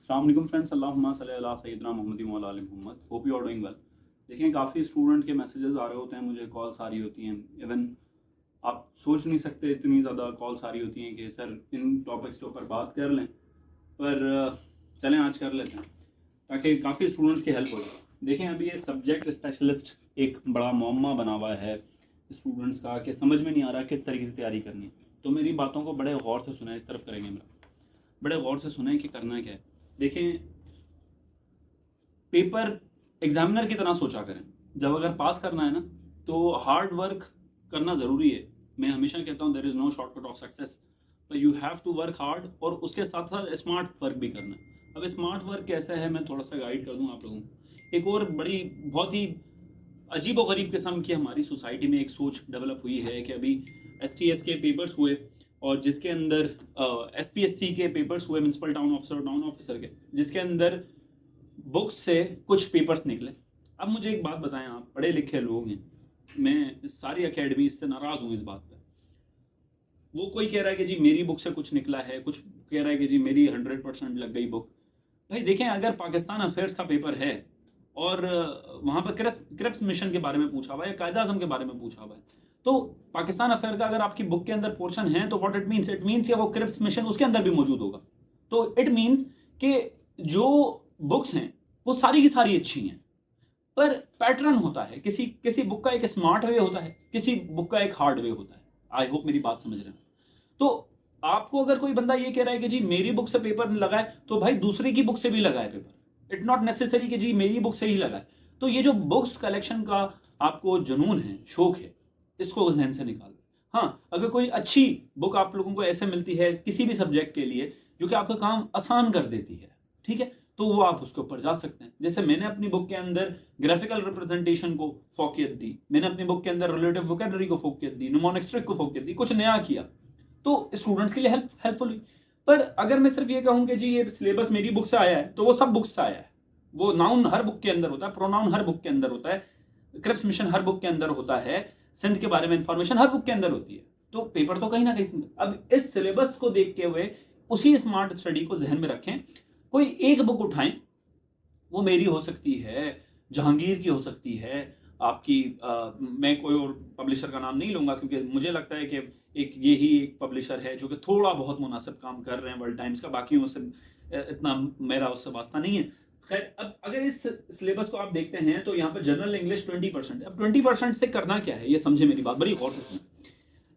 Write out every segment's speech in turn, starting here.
अस्सलाम वालेकुम फ्रेंड्स, अल्लाहुम्मा सल्ली अला सय्यिदना मुहम्मद मौला आले Mohammad. Hope you are doing well. देखिए, काफ़ी स्टूडेंट के मैसेजेस आ रहे होते हैं, मुझे कॉल्स आ रही होती हैं। इवन आप सोच नहीं सकते इतनी ज़्यादा कॉल्स आ रही होती हैं कि सर इन टॉपिक्स के ऊपर बात कर लें, पर चलें आज कर लेते हैं ताकि काफ़ी स्टूडेंट्स की हेल्प हो जाए। देखें, अभी ये सब्जेक्ट स्पेशलिस्ट एक बड़ा मुअम्मा बना हुआ है स्टूडेंट्स का कि समझ में नहीं आ रहा किस तरीके से तैयारी करनी है। तो मेरी बातों को बड़े गौर से सुना, इस तरफ करेंगे मेरा, बड़े गौर से सुने कि करना क्या है। देखें, पेपर एग्जामिनर की तरह सोचा करें। जब अगर पास करना है ना, तो हार्ड वर्क करना ज़रूरी है। मैं हमेशा कहता हूँ there is no shortcut of success, तो you have to work hard और उसके साथ साथ स्मार्ट वर्क भी करना है। अब स्मार्ट वर्क कैसा है, मैं थोड़ा सा गाइड कर दूँ आप लोगों को। एक और बड़ी बहुत ही अजीब व गरीब किस्म की हमारी सोसाइटी में एक सोच डेवलप हुई है कि अभी STS के पेपर्स हुए और जिसके अंदर SPSC के पेपर्स हुए, म्यूनसिपल टाउन ऑफिसर के, जिसके अंदर बुक्स से कुछ पेपर्स निकले। अब मुझे एक बात बताएं, आप पढ़े लिखे लोग हैं, मैं सारी अकेडमी से नाराज़ हूँ इस बात पे। वो कोई कह रहा है कि जी मेरी बुक से कुछ निकला है, कुछ कह रहा है कि जी मेरी 100% लग गई बुक। भाई देखें, अगर पाकिस्तान अफेयर्स का पेपर है और वहाँ पर क्रिप्स मिशन के बारे में पूछा हुआ है, कायदा आजम के बारे में पूछा हुआ है, तो पाकिस्तान अफेयर का अगर आपकी बुक के अंदर पोर्शन है तो व्हाट इट मीन्स कि वो क्रिप्स मिशन उसके अंदर भी मौजूद होगा। तो इट मीन्स कि जो बुक्स हैं वो सारी की सारी अच्छी हैं, पर पैटर्न होता है। किसी किसी बुक का एक स्मार्ट वे होता है, किसी बुक का एक हार्ड वे होता है। आई होप मेरी बात समझ रहे हैं। तो आपको अगर कोई बंदा ये कह रहा है कि जी मेरी बुक से पेपर लगाए, तो भाई दूसरे की बुक से भी लगाए पेपर। इट नॉट नेसेसरी कि जी मेरी बुक से ही लगाए। तो ये जो बुक्स कलेक्शन का आपको जुनून है, शौक है, इसको जहन से निकाल। हाँ, अगर कोई अच्छी बुक आप लोगों को ऐसे मिलती है किसी भी सब्जेक्ट के लिए जो कि आपका काम आसान कर देती है, ठीक है, तो वो आप उसके ऊपर जा सकते हैं। जैसे मैंने अपनी बुक के अंदर ग्राफिकल रिप्रेजेंटेशन को फोकियत दी, मैंने अपनी बुक के अंदर रिलेटिव वोकैबुलरी को फोकियत दी, निमोनिक ट्रिक को फोकियत दी, कुछ नया किया, तो स्टूडेंट्स के लिए हेल्पफुल हुई। पर अगर मैं सिर्फ ये कहूँ कि जी ये सिलेबस मेरी बुक से आया है, तो वो सब बुक से आया है। वो नाउन हर बुक के अंदर होता है, प्रोनाउन हर बुक के अंदर होता है, क्रिप्स मिशन हर बुक के अंदर होता है, सिंध के बारे में इंफॉर्मेशन हर बुक के अंदर होती है, तो पेपर तो कहीं ना कहीं। अब इस सिलेबस को देखते हुए उसी स्मार्ट स्टडी को जहन में रखें। कोई एक बुक उठाएं, वो मेरी हो सकती है, जहांगीर की हो सकती है, आपकी मैं कोई और पब्लिशर का नाम नहीं लूंगा क्योंकि मुझे लगता है कि एक यही एक पब्लिशर है जो कि थोड़ा बहुत मुनासिब काम कर रहे हैं वर्ल्ड टाइम्स का, बाकी से इतना मेरा उससे वास्ता नहीं है। खैर, अब अगर इस सिलेबस को आप देखते हैं तो यहाँ पर जनरल इंग्लिश 20% है। अब 20% से करना क्या है, ये समझे मेरी बात, बड़ी गौर से सुने।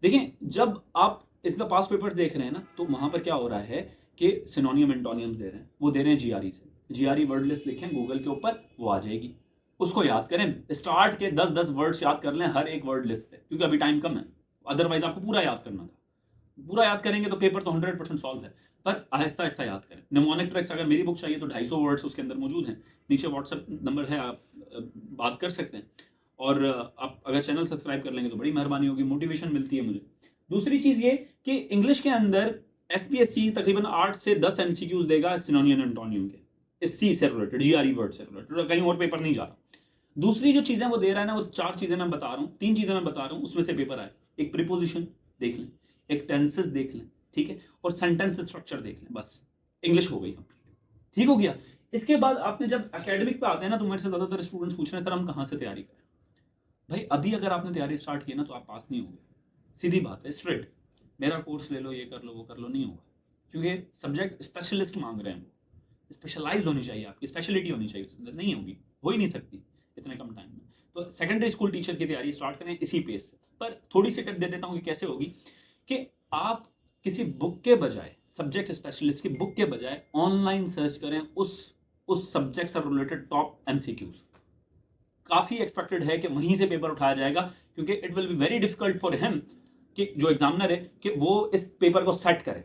देखिए, जब आप इसका पास पेपर देख रहे हैं ना, तो वहां पर क्या हो रहा है कि सिनोनियम एंटोनियम दे रहे हैं, वो दे रहे हैं जीआरई से। जीआरई वर्ड लिस्ट लिखें गूगल के ऊपर, वो आ जाएगी, उसको याद करें। स्टार्ट के 10-10 वर्ड्स याद कर लें हर एक वर्ड लिस्ट से, क्योंकि अभी टाइम कम है। अदरवाइज आपको पूरा याद करना था। पूरा याद करेंगे तो पेपर तो 100% सॉल्व है, पर आहिस्ता आहिस्ता याद करें। निमोनिक ट्रिक्स अगर मेरी बुक चाहिए तो 250 वर्ड्स उसके अंदर मौजूद हैं। नीचे व्हाट्सएप नंबर है, आप बात कर सकते हैं। और आप अगर चैनल सब्सक्राइब कर लेंगे तो बड़ी मेहरबानी होगी, मोटिवेशन मिलती है मुझे। दूसरी चीज ये कि इंग्लिश के अंदर SPSC तकरीबन 8 से 10 MCQs देगा सिनोनियम एंटोनियम के, इस सी से रिलेटेड, जीआरई वर्ड से रिलेटेड, कहीं और पेपर नहीं जा रहा। दूसरी जो चीजें वो दे रहा है ना, वो 4 चीजें मैं बता रहा हूँ, 3 चीजें मैं बता रहा हूँ, उसमें से पेपर आए। एक प्रीपोजिशन देख लें, एक टेंसेस देख लें, ठीक है, और सेंटेंस स्ट्रक्चर देख लें, बस इंग्लिश हो गई कंप्लीट। ठीक हो गया। इसके बाद आपने जब एकेडमिक पे आते हैं ना, तो मेरे से ज्यादातर स्टूडेंट्स पूछ रहे हैं सर हम कहाँ से तैयारी करें। भाई अभी अगर आपने तैयारी स्टार्ट की ना तो आप पास नहीं होंगे, सीधी बात है, स्ट्रेट। मेरा कोर्स ले लो, ये कर लो, वो कर लो, नहीं होगा, क्योंकि सब्जेक्ट स्पेशलिस्ट मांग रहे हैं। वो स्पेशलाइज होनी चाहिए, आपकी स्पेशलिटी होनी चाहिए, उसके अंदर नहीं होगी, हो ही नहीं सकती इतने कम टाइम में। तो सेकेंडरी स्कूल टीचर की तैयारी स्टार्ट करें इसी पेस से। पर थोड़ी सी टिप दे देता हूँ कि कैसे होगी, कि आप किसी बुक के बजाय, सब्जेक्ट स्पेशलिस्ट की बुक के बजाय ऑनलाइन सर्च करें उस सब्जेक्ट से रिलेटेड टॉप MCQs। काफी एक्सपेक्टेड है कि वहीं से पेपर उठाया जाएगा, क्योंकि it will be very difficult for him, कि जो एग्जामिनर है, कि वो इस पेपर को सेट करे।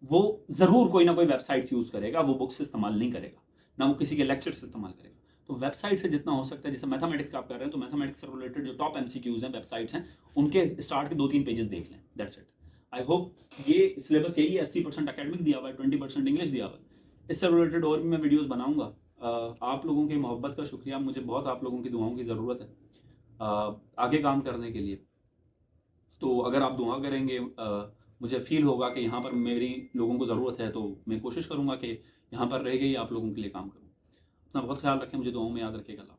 वो जरूर कोई ना कोई वेबसाइट यूज करेगा, वो बुक्स इस्तेमाल नहीं करेगा, ना वो किसी के लेक्चर्स इस्तेमाल करेगा। तो वेबसाइट से जितना हो सकता है, जैसे मैथमेटिक्स का आप कर रहे हैं, तो मैथमेटिक्स से रिलेटेड जो टॉप MCQs हैं, वेबसाइट्स हैं, उनके स्टार्ट के 2-3 पेजेस देख लें, दैट्स इट। आई होप ये सिलेबस यही है, 80% अकेडमिक दिया हुआ है, 20% इंग्लिश दिया हुआ है। इससे रिलेटेड और भी मैं वीडियोस बनाऊंगा। आप लोगों की मोहब्बत का शुक्रिया, मुझे बहुत आप लोगों की दुआओं की ज़रूरत है आगे काम करने के लिए। तो अगर आप दुआ करेंगे, मुझे फील होगा कि यहाँ पर मेरी लोगों को ज़रूरत है, तो मैं कोशिश करूँगा कि यहाँ पर रह के ही आप लोगों के लिए काम करूँ। अपना बहुत ख्याल रखें, मुझे दुआओं में याद रखिएगा।